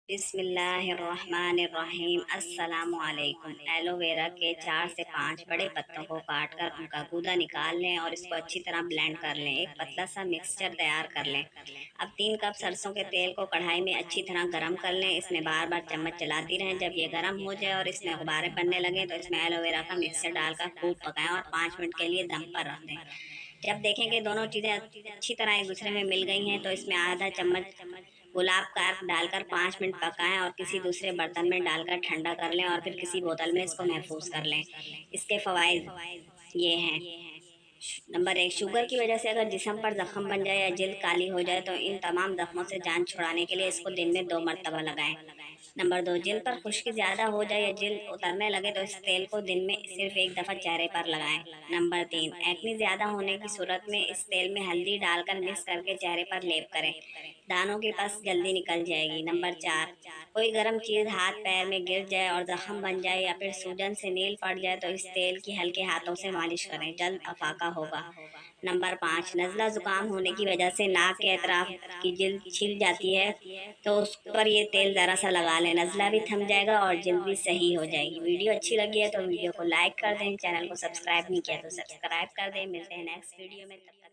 بسم اللہ الرحمن الرحیم۔ السلام علیکم۔ ایلو ویرا کے 4 سے 5 بڑے پتوں کو کاٹ کر ان کا گودا نکال لیں اور اس کو اچھی طرح بلینڈ کر لیں۔ ایک پتلا سا مکسچر تیار کر لیں۔ اب 3 کپ سرسوں کے تیل کو کڑھائی میں اچھی طرح گرم کر لیں۔ اس میں بار بار چمچ چلاتی رہیں۔ جب یہ گرم ہو جائے اور اس میں غبارے بننے لگیں تو اس میں ایلو ویرا کا مکسچر ڈال کر خوب پکائیں اور 5 منٹ کے لیے دم پر رکھ دیں۔ جب دیکھیں کہ دونوں چیزیں اچھی طرح ایک دوسرے میں مل گئی ہیں تو اس میں آدھا چمچ گلاب کا عرق ڈال کر 5 منٹ پکائیں اور کسی دوسرے برتن میں ڈال کر ٹھنڈا کر لیں اور پھر کسی بوتل میں اس کو محفوظ کر لیں۔ اس کے فوائد یہ ہیں: نمبر 1، شوگر کی وجہ سے اگر جسم پر زخم بن جائے یا جلد کالی ہو جائے تو ان تمام زخموں سے جان چھڑانے کے لیے اس کو دن میں 2 مرتبہ لگائیں۔ نمبر 2، جلد پر خشکی زیادہ ہو جائے یا جلد اترنے لگے تو اس تیل کو دن میں صرف ایک دفعہ چہرے پر لگائیں۔ نمبر 3، ایکنی زیادہ ہونے کی صورت میں اس تیل میں ہلدی ڈال کر مکس کر کے چہرے پر لیپ کریں، دانوں کی پس جلدی نکل جائے گی۔ نمبر 4، کوئی گرم چیز ہاتھ پیر میں گر جائے اور زخم بن جائے یا پھر سوجن سے نیل پڑ جائے تو اس تیل کی ہلکے ہاتھوں سے مالش کریں، جلد افاقہ ہوگا۔ نمبر 5، نزلہ زکام ہونے کی وجہ سے ناک کے اطراف کی جلد چھل جاتی ہے تو اس پر یہ تیل ذرا سا لگا لیں، نزلہ بھی تھم جائے گا اور جلد بھی صحیح ہو جائے گی۔ ویڈیو اچھی لگی ہے تو ویڈیو کو لائک کر دیں، چینل کو سبسکرائب نہیں کیا تو سبسکرائب کر دیں۔ ملتے ہیں نیکسٹ ویڈیو میں، تب تک